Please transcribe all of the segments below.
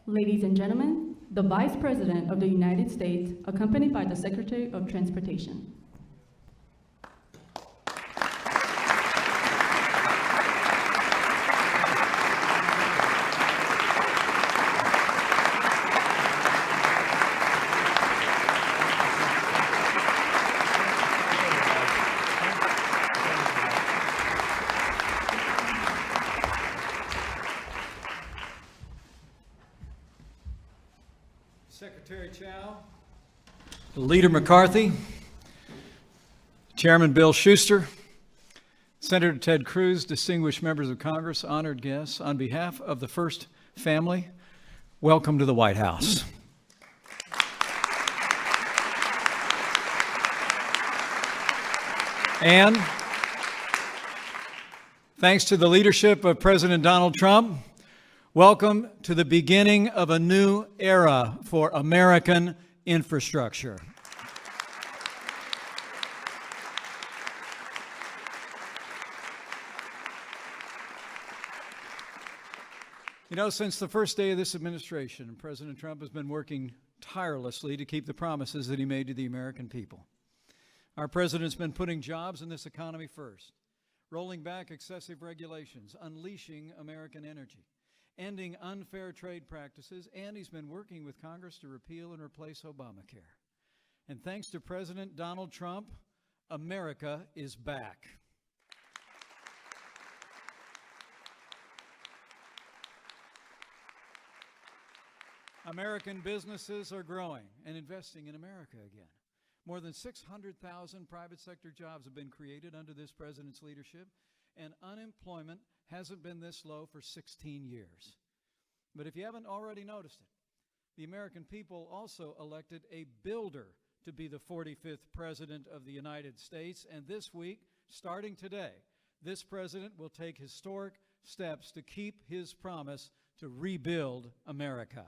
Ladies and gentlemen, the Vice President of the United States, accompanied by the Secretary of Transportation. Secretary Chao, Leader McCarthy, Chairman Bill Schuster, Senator Ted Cruz, distinguished members of Congress, honored guests, on behalf of the First Family, welcome to the White House. And thanks to the leadership of President Donald Trump, welcome to the beginning of a new era for American infrastructure. You know, since the first day of this administration, President Trump has been working tirelessly to keep the promises that he made to the American people. Our president's been putting jobs in this economy first, rolling back excessive regulations, unleashing American energy, ending unfair trade practices, and he's been working with Congress to repeal and replace Obamacare. And thanks to President Donald Trump, America is back. American businesses are growing and investing in America again. More than 600,000 private sector jobs have been created under this president's leadership, and unemployment hasn't been this low for 16 years. But if you haven't already noticed it, the American people also elected a builder to be the 45th President of the United States. And this week, starting today, this president will take historic steps to keep his promise to rebuild America.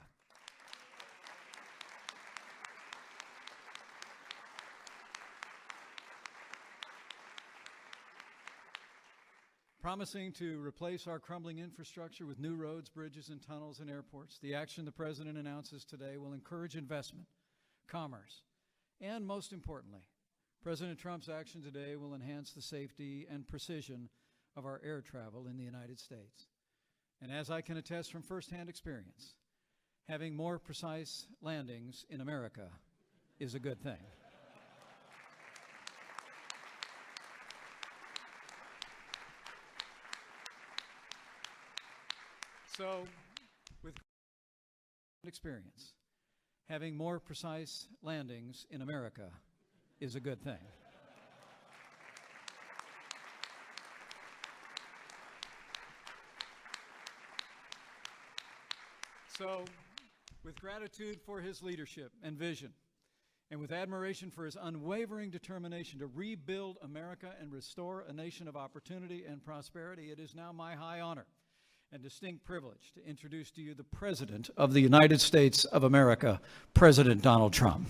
Promising to replace our crumbling infrastructure with new roads, bridges, and tunnels and airports, the action the president announces today will encourage investment, commerce, and most importantly, President Trump's action today will enhance the safety and precision of our air travel in the United States. And as I can attest from firsthand experience, having more precise landings in America is a good thing. So, with experience, having more precise landings in America is a good thing. So, with gratitude for his leadership and vision, and with admiration for his unwavering determination to rebuild America and restore a nation of opportunity and prosperity, it is now my high honor and distinct privilege to introduce to you the President of the United States of America, President Donald Trump.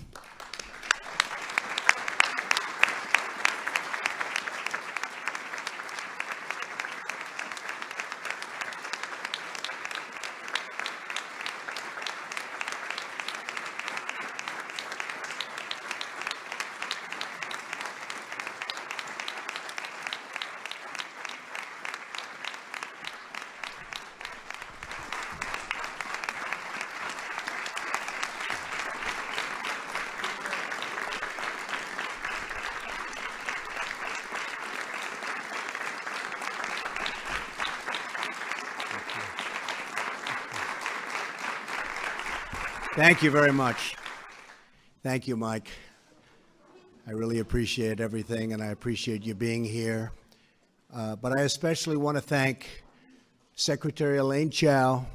Thank you very much. Thank you, Mike. I really appreciate everything, and I appreciate you being here. But I especially want to thank Secretary Elaine Chao,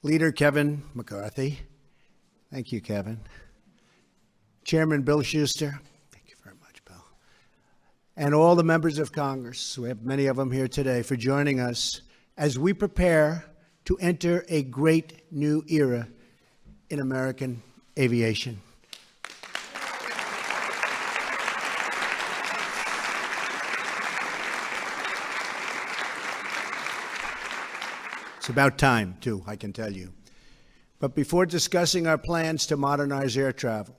Leader Kevin McCarthy. Thank you, Kevin. Chairman Bill Schuster. Thank you very much, Bill. And all the members of Congress, we have many of them here today, for joining us as we prepare to enter a great new era in American aviation. It's about time, too, I can tell you. But before discussing our plans to modernize air travel,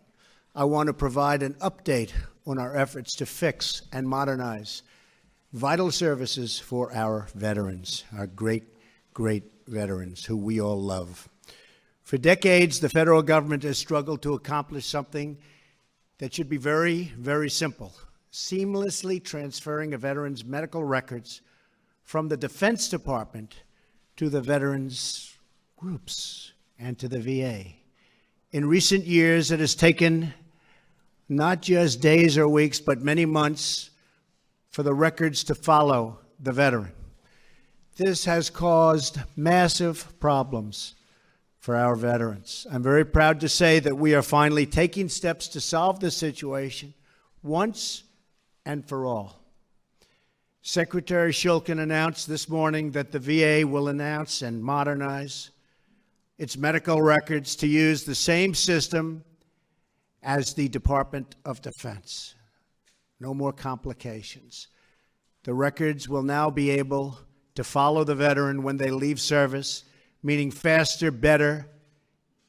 I want to provide an update on our efforts to fix and modernize vital services for our veterans, our great, great veterans who we all love. For decades, the federal government has struggled to accomplish something that should be very, very simple: seamlessly transferring a veteran's medical records from the Defense Department to the veterans' groups and to the VA. In recent years, it has taken not just days or weeks, but many months for the records to follow the veteran. This has caused massive problems for our veterans. I'm very proud to say that we are finally taking steps to solve this situation once and for all. Secretary Shulkin announced this morning that the VA will announce and modernize its medical records to use the same system as the Department of Defense. No more complications. The records will now be able to follow the veteran when they leave service, meaning faster, better,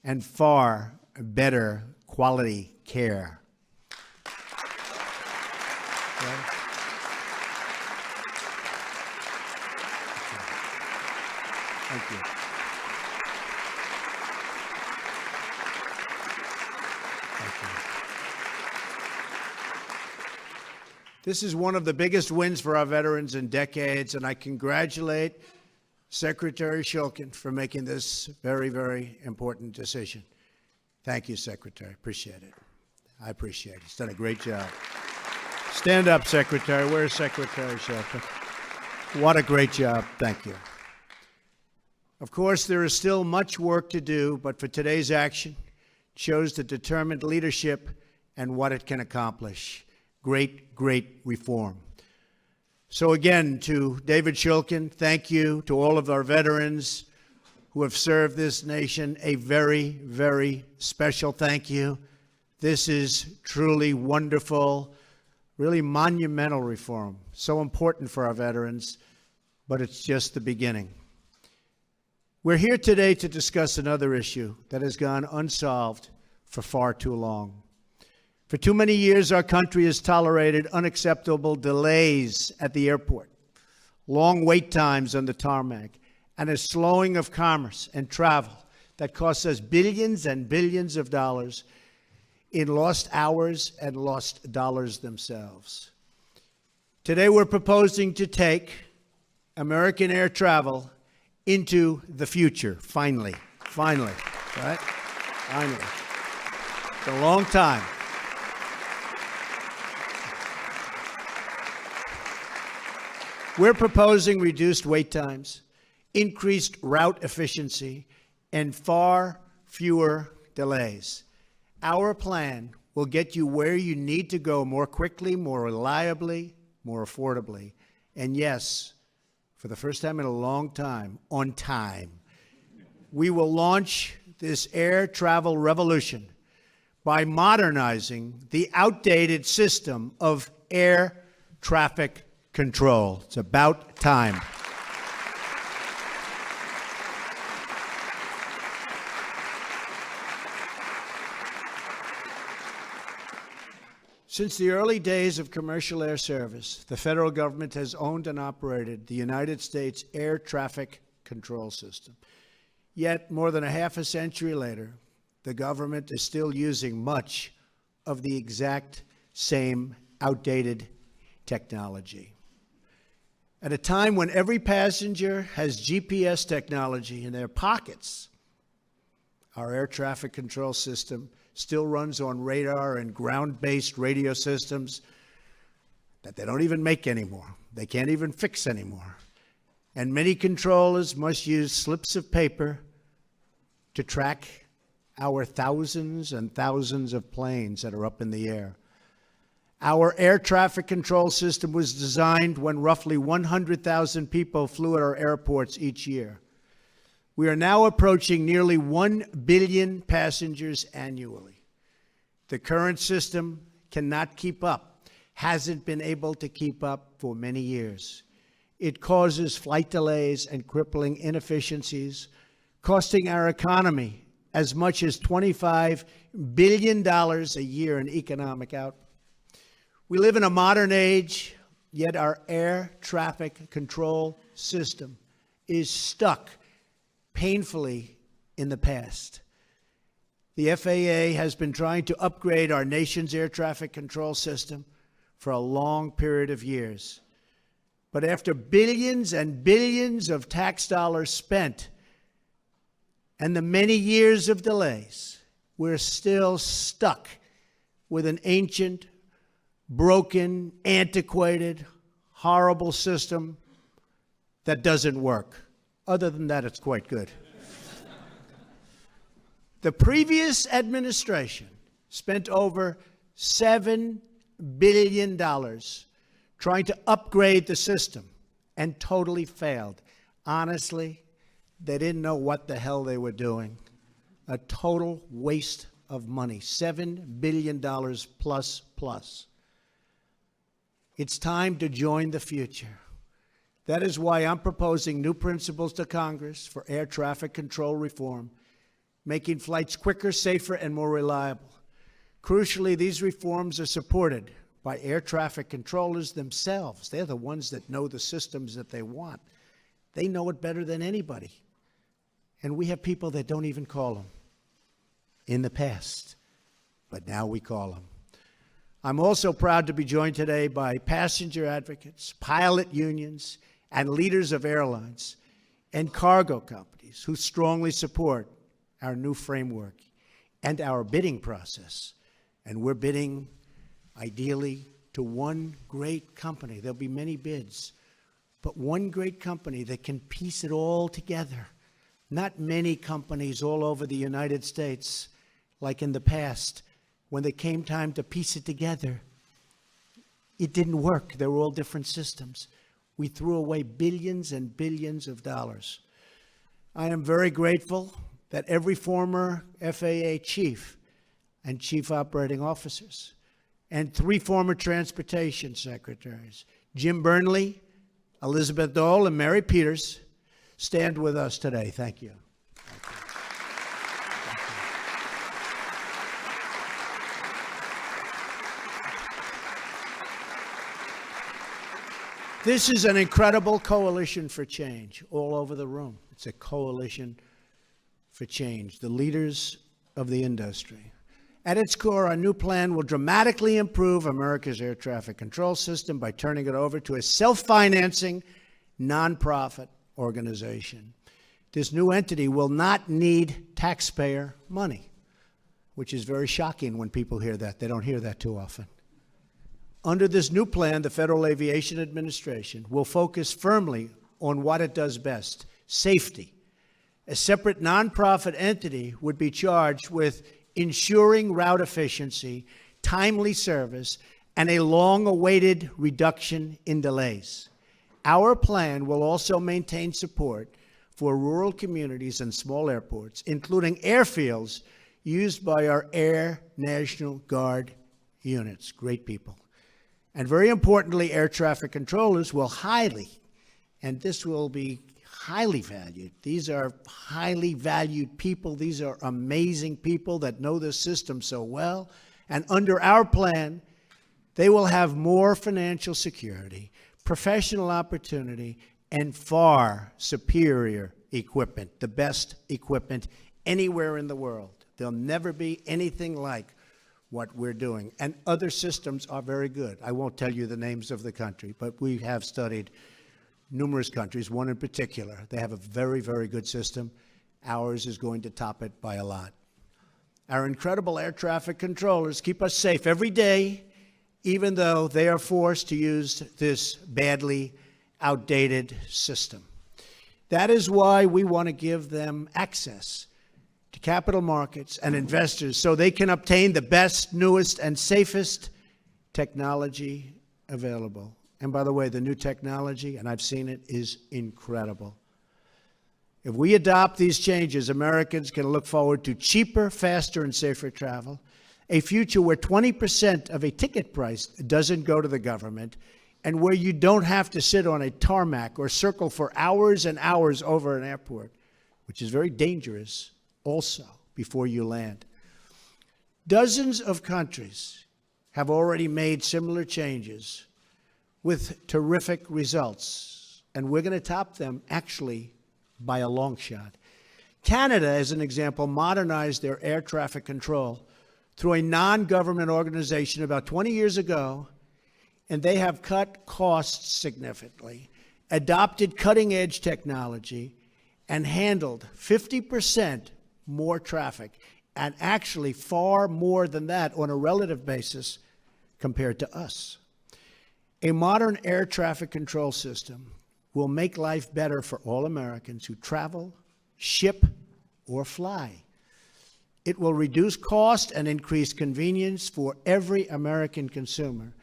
and far better quality care. Okay. Thank you. This is one of the biggest wins for our veterans in decades, and I congratulate Secretary Shulkin for making this very, very important decision. Thank you, Secretary. Appreciate it. I appreciate it. He's done a great job. Stand up, Secretary. Where's Secretary Shulkin? What a great job. Thank you. Of course, there is still much work to do, but for today's action, it shows the determined leadership and what it can accomplish. Great, great reform. So again, to David Shulkin, thank you. To all of our veterans who have served this nation, a very, very special thank you. This is truly wonderful, really monumental reform. So important for our veterans, but it's just the beginning. We're here today to discuss another issue that has gone unsolved for far too long. For too many years, our country has tolerated unacceptable delays at the airport, long wait times on the tarmac, and a slowing of commerce and travel that costs us billions and billions of dollars in lost hours and lost dollars themselves. Today, we're proposing to take American air travel into the future, finally, right? Finally. It's a long time. We're proposing reduced wait times, increased route efficiency, and far fewer delays. Our plan will get you where you need to go more quickly, more reliably, more affordably, and yes, for the first time in a long time, on time. We will launch this air travel revolution by modernizing the outdated system of air traffic control. It's about time. Since the early days of commercial air service, the federal government has owned and operated the United States air traffic control system. Yet, more than a half a century later, the government is still using much of the exact same outdated technology. At a time when every passenger has GPS technology in their pockets, our air traffic control system still runs on radar and ground-based radio systems that they don't even make anymore. They can't even fix anymore. And many controllers must use slips of paper to track our thousands and thousands of planes that are up in the air. Our air traffic control system was designed when roughly 100,000 people flew at our airports each year. We are now approaching nearly 1 billion passengers annually. The current system cannot keep up, hasn't been able to keep up for many years. It causes flight delays and crippling inefficiencies, costing our economy as much as $25 billion a year in economic output. We live in a modern age, yet our air traffic control system is stuck painfully in the past. The FAA has been trying to upgrade our nation's air traffic control system for a long period of years. But after billions and billions of tax dollars spent and the many years of delays, we're still stuck with an ancient, broken, antiquated, horrible system that doesn't work. Other than that, it's quite good. The previous administration spent over $7 billion trying to upgrade the system and totally failed. Honestly, they didn't know what the hell they were doing. A total waste of money, $7 billion plus. It's time to join the future. That is why I'm proposing new principles to Congress for air traffic control reform, making flights quicker, safer, and more reliable. Crucially, these reforms are supported by air traffic controllers themselves. They're the ones that know the systems that they want. They know it better than anybody. And we have people that don't even call them in the past, but now we call them. I'm also proud to be joined today by passenger advocates, pilot unions, and leaders of airlines and cargo companies who strongly support our new framework and our bidding process. And we're bidding, ideally, to one great company. There'll be many bids, but one great company that can piece it all together. Not many companies all over the United States, like in the past, when it came time to piece it together, it didn't work. They were all different systems. We threw away billions and billions of dollars. I am very grateful that every former FAA chief and chief operating officers and 3 former transportation secretaries, Jim Burnley, Elizabeth Dole, and Mary Peters, stand with us today. Thank you. This is an incredible coalition for change all over the room. It's a coalition for change, the leaders of the industry. At its core, our new plan will dramatically improve America's air traffic control system by turning it over to a self-financing, nonprofit organization. This new entity will not need taxpayer money, which is very shocking when people hear that. They don't hear that too often. Under this new plan, the Federal Aviation Administration will focus firmly on what it does best, safety. A separate nonprofit entity would be charged with ensuring route efficiency, timely service, and a long-awaited reduction in delays. Our plan will also maintain support for rural communities and small airports, including airfields used by our Air National Guard units. Great people. And very importantly, air traffic controllers will and this will be highly valued. These are highly valued people. These are amazing people that know this system so well. And under our plan, they will have more financial security, professional opportunity, and far superior equipment, the best equipment anywhere in the world. There'll never be anything like what we're doing. And other systems are very good. I won't tell you the names of the country, but we have studied numerous countries, one in particular. They have a very, very good system. Ours is going to top it by a lot. Our incredible air traffic controllers keep us safe every day, even though they are forced to use this badly outdated system. That is why we want to give them access to capital markets and investors so they can obtain the best, newest, and safest technology available. And by the way, the new technology, and I've seen it, is incredible. If we adopt these changes, Americans can look forward to cheaper, faster, and safer travel, a future where 20% of a ticket price doesn't go to the government, and where you don't have to sit on a tarmac or circle for hours and hours over an airport, which is very dangerous also, before you land. Dozens of countries have already made similar changes with terrific results, and we're going to top them, actually, by a long shot. Canada, as an example, modernized their air traffic control through a non-government organization about 20 years ago, and they have cut costs significantly, adopted cutting-edge technology, and handled 50% more traffic, and actually far more than that on a relative basis compared to us. A modern air traffic control system will make life better for all Americans who travel, ship, or fly. It will reduce cost and increase convenience for every American consumer.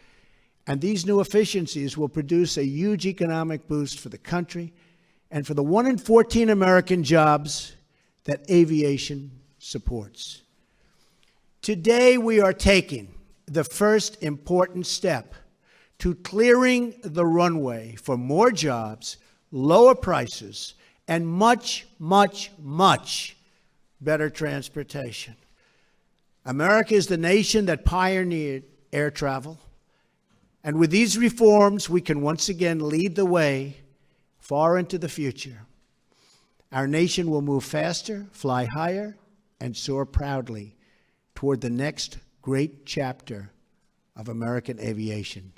And these new efficiencies will produce a huge economic boost for the country and for the 1 in 14 American jobs that aviation supports. Today, we are taking the first important step to clearing the runway for more jobs, lower prices, and much, much, much better transportation. America is the nation that pioneered air travel. And with these reforms, we can once again lead the way far into the future. Our nation will move faster, fly higher, and soar proudly toward the next great chapter of American aviation.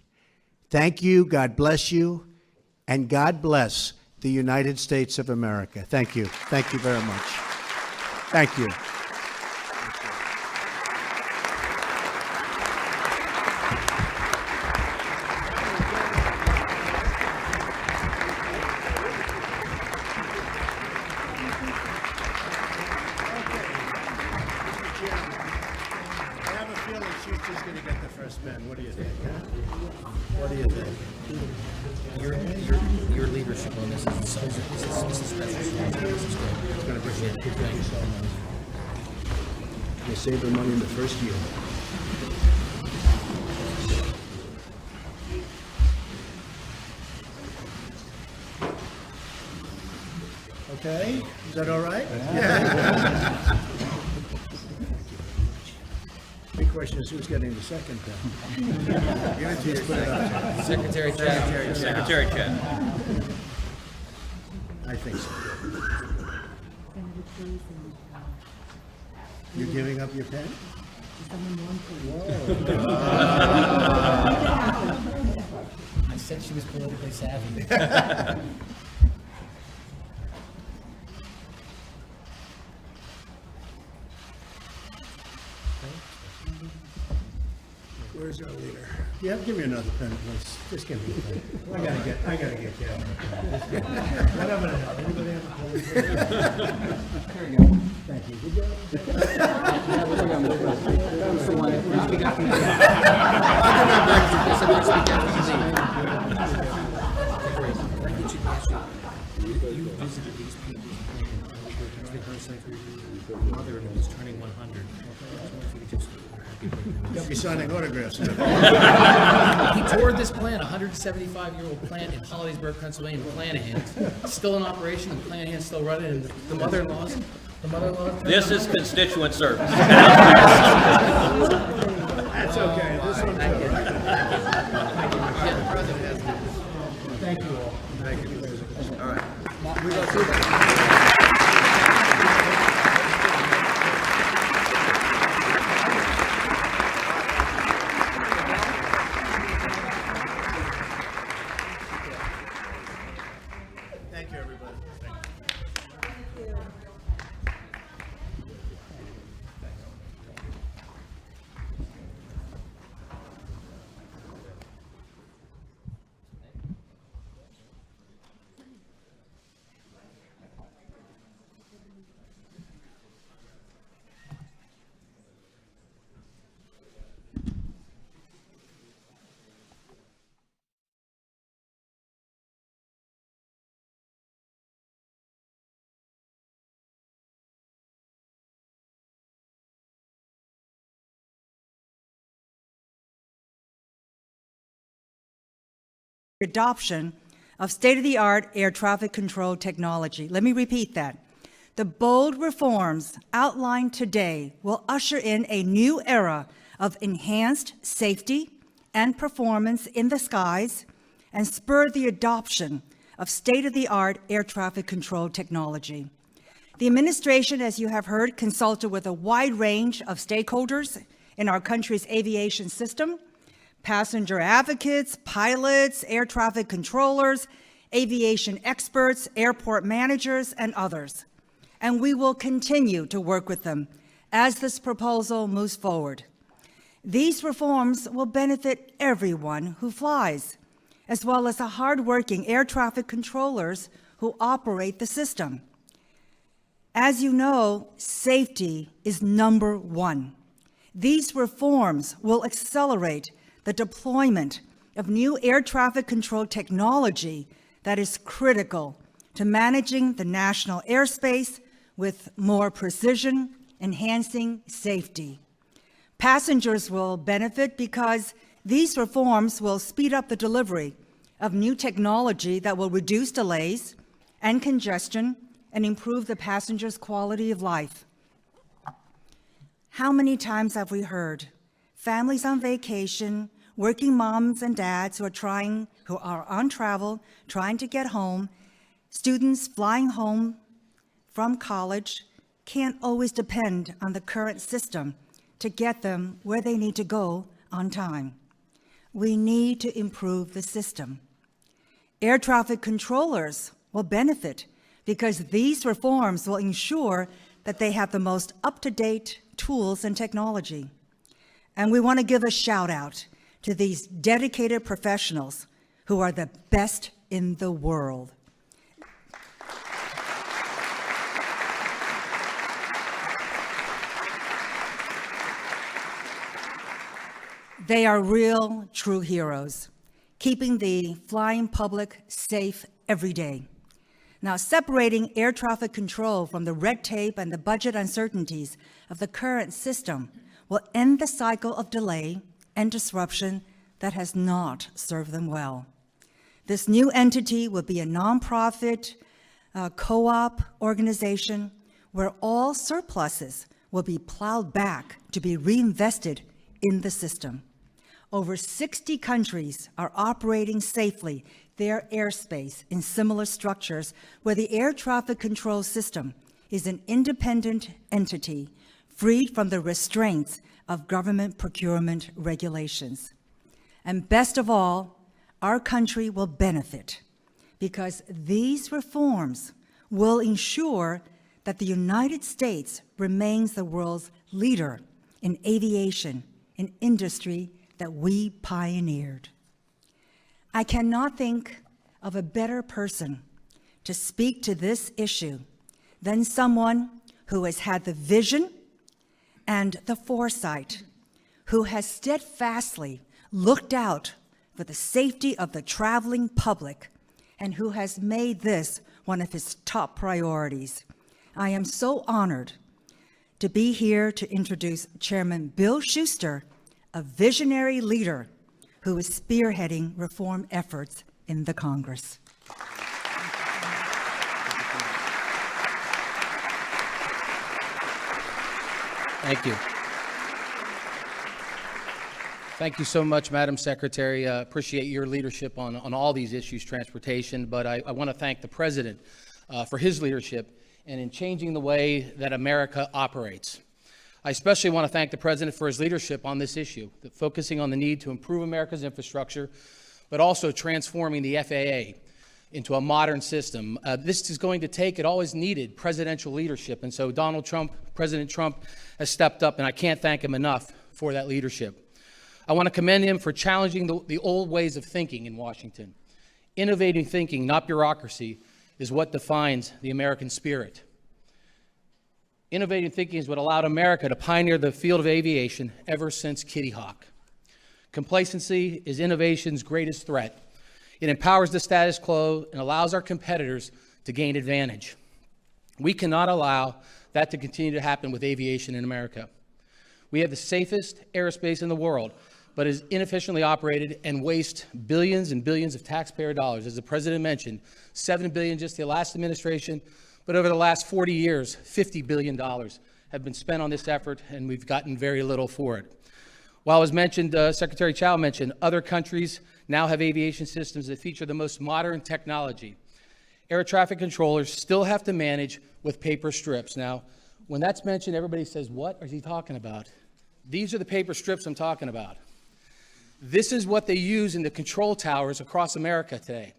Thank you, God bless you, and God bless the United States of America. Thank you. Thank you very much. Thank you. I have a feeling Schuster's going to get the first man. What do you think? Huh? What do you think? Your leadership on this is so this is special. This is great. It's going to appreciate it. Thank you so much. They saved their money in the first year. Okay, is that all right? Yeah. Big question is who's getting the second then? You just put it up. Secretary Chao. Secretary Chao. I think so. You're giving up your pen? I said she was politically savvy. Where's our leader? Yeah, give me another pen, please. Just give me a pen. I gotta get down. Whatever the hell. Anybody have a pen? There you go. Thank you. Good job. That was the one that we got from You visited these people. Her mother was turning 100. You'll be signing autographs. He toured this plant, a 175-year-old plant in Hollidaysburg, Pennsylvania, Planahan. Still in operation, and Planahan's still running, and the mother-in-law. This is constituent service. That's okay. This one too, right? Thank you all. Thank you. All right. We go through that. Thank you, everybody. Adoption of state-of-the-art air traffic control technology. Let me repeat that. The bold reforms outlined today will usher in a new era of enhanced safety and performance in the skies and spur the adoption of state-of-the-art air traffic control technology. The administration, as you have heard, consulted with a wide range of stakeholders in our country's aviation system: passenger advocates, pilots, air traffic controllers, aviation experts, airport managers, and others. And we will continue to work with them as this proposal moves forward. These reforms will benefit everyone who flies, as well as the hardworking air traffic controllers who operate the system. As you know, safety is number one. These reforms will accelerate the deployment of new air traffic control technology that is critical to managing the national airspace with more precision, enhancing safety. Passengers will benefit because these reforms will speed up the delivery of new technology that will reduce delays and congestion and improve the passengers' quality of life. How many times have we heard families on vacation, working moms and dads who are on travel, trying to get home, students flying home from college, can't always depend on the current system to get them where they need to go on time. We need to improve the system. Air traffic controllers will benefit because these reforms will ensure that they have the most up-to-date tools and technology. And we want to give a shout out to these dedicated professionals who are the best in the world. They are real, true heroes, keeping the flying public safe every day. Now, separating air traffic control from the red tape and the budget uncertainties of the current system will end the cycle of delay and disruption that has not served them well. This new entity will be a nonprofit, co-op organization where all surpluses will be plowed back to be reinvested in the system. Over 60 countries are operating safely their airspace in similar structures where the air traffic control system is an independent entity freed from the restraints of government procurement regulations. And best of all, our country will benefit because these reforms will ensure that the United States remains the world's leader in aviation, an industry that we pioneered. I cannot think of a better person to speak to this issue than someone who has had the vision and the foresight, who has steadfastly looked out for the safety of the traveling public, and who has made this one of his top priorities. I am so honored to be here to introduce Chairman Bill Schuster, a visionary leader who is spearheading reform efforts in the Congress. Thank you. Thank you so much, Madam Secretary. Appreciate your leadership on all these issues, transportation, but I want to thank the President for his leadership and in changing the way that America operates. I especially want to thank the President for his leadership on this issue, focusing on the need to improve America's infrastructure, but also transforming the FAA into a modern system. This is going to take, it always needed, presidential leadership, and so President Trump has stepped up, and I can't thank him enough for that leadership. I want to commend him for challenging the old ways of thinking in Washington. Innovating thinking, not bureaucracy, is what defines the American spirit. Innovative thinking is what allowed America to pioneer the field of aviation ever since Kitty Hawk. Complacency is innovation's greatest threat. It empowers the status quo and allows our competitors to gain advantage. We cannot allow that to continue to happen with aviation in America. We have the safest airspace in the world, but is inefficiently operated and wastes billions and billions of taxpayer dollars. As the President mentioned, $7 billion just the last administration, But over the last 40 years, $50 billion have been spent on this effort, and we've gotten very little for it. While as mentioned, Secretary Chao mentioned, other countries now have aviation systems that feature the most modern technology. Air traffic controllers still have to manage with paper strips. Now, when that's mentioned, everybody says, what is he talking about? These are the paper strips I'm talking about. This is what they use in the control towers across America today.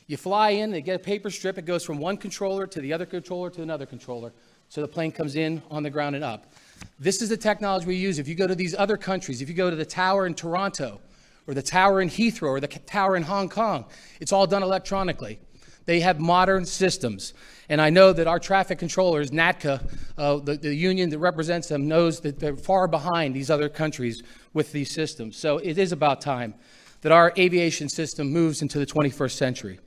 You fly in, they get a paper strip, it goes from one controller to the other controller to another controller, so the plane comes in on the ground and up. This is the technology we use. If you go to these other countries, if you go to the tower in Toronto, or the tower in Heathrow, or the tower in Hong Kong, it's all done electronically. They have modern systems. And I know that our traffic controllers, NATCA, the union that represents them, knows that they're far behind these other countries with these systems. So it is about time that our aviation system moves into the 21st century.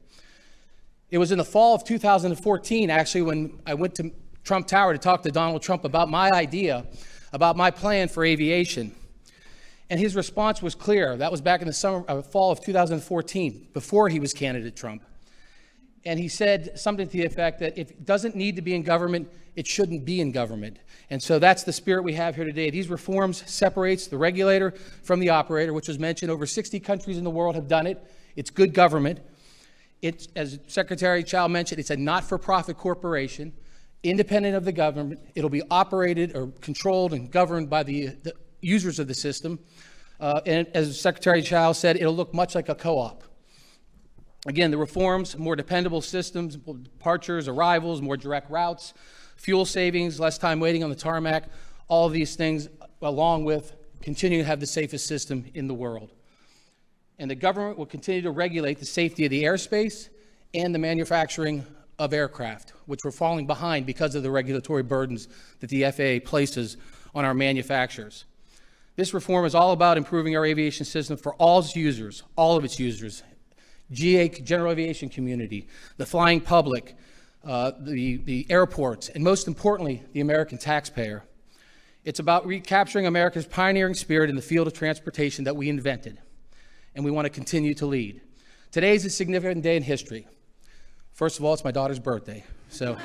It was in the fall of 2014, actually, when I went to Trump Tower to talk to Donald Trump about my idea, about my plan for aviation. And his response was clear. That was back in the fall of 2014, before he was candidate Trump. And he said something to the effect that if it doesn't need to be in government, it shouldn't be in government. And so that's the spirit we have here today. These reforms separates the regulator from the operator, which was mentioned. Over 60 countries in the world have done it. It's good government. It's, as Secretary Chao mentioned, it's a not-for-profit corporation, independent of the government. It'll be operated or controlled and governed by the users of the system. And as Secretary Chao said, it'll look much like a co-op. Again, the reforms, more dependable systems, departures, arrivals, more direct routes, fuel savings, less time waiting on the tarmac, all of these things, along with continuing to have the safest system in the world. And the government will continue to regulate the safety of the airspace and the manufacturing of aircraft, which we're falling behind because of the regulatory burdens that the FAA places on our manufacturers. This reform is all about improving our aviation system for all its users, all of its users, GA, general aviation community, the flying public, the airports, and most importantly, the American taxpayer. It's about recapturing America's pioneering spirit in the field of transportation that we invented, and we want to continue to lead. Today is a significant day in history. First of all, it's my daughter's birthday, so.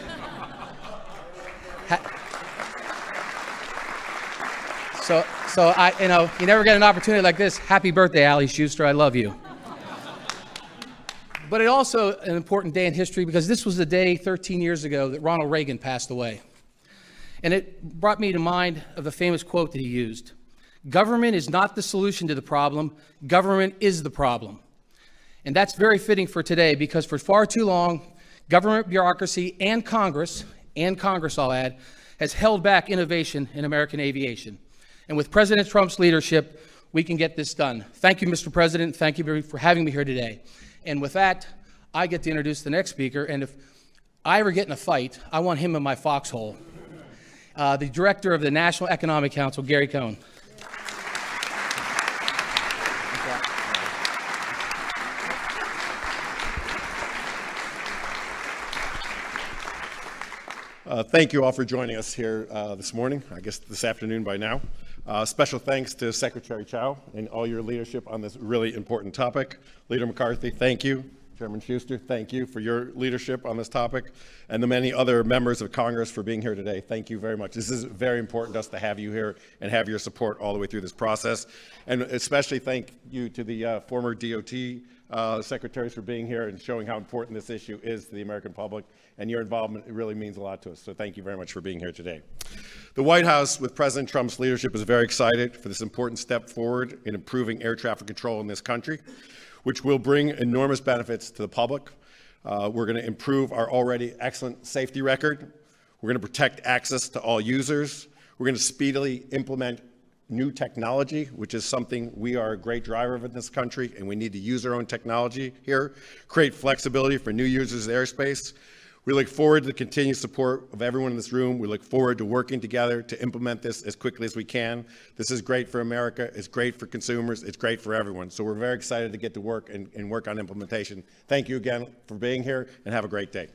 So you never get an opportunity like this. Happy birthday, Allie Schuster, I love you. But it's also an important day in history because this was the day 13 years ago that Ronald Reagan passed away. And it brought me to mind of a famous quote that he used. Government is not the solution to the problem, government is the problem. And that's very fitting for today because for far too long, government bureaucracy and Congress I'll add, has held back innovation in American aviation. And with President Trump's leadership, we can get this done. Thank you, Mr. President. Thank you for having me here today. And with that, I get to introduce the next speaker. And if I ever get in a fight, I want him in my foxhole. The Director of the National Economic Council, Gary Cohn. Thank you all for joining us here this morning, I guess this afternoon by now. Special thanks to Secretary Chao and all your leadership on this really important topic. Leader McCarthy, thank you. Chairman Schuster, thank you for your leadership on this topic. And the many other members of Congress for being here today, thank you very much. This is very important to us to have you here and have your support all the way through this process. And especially thank you to the former DOT secretaries for being here and showing how important this issue is to the American public. And your involvement, it really means a lot to us. So thank you very much for being here today. The White House, with President Trump's leadership, is very excited for this important step forward in improving air traffic control in this country, which will bring enormous benefits to the public. We're going to improve our already excellent safety record. We're going to protect access to all users. We're going to speedily implement new technology, which is something we are a great driver of in this country, and we need to use our own technology here, create flexibility for new users of airspace. We look forward to the continued support of everyone in this room. We look forward to working together to implement this as quickly as we can. This is great for America. It's great for consumers. It's great for everyone. So we're very excited to get to work and work on implementation. Thank you again for being here, and have a great day.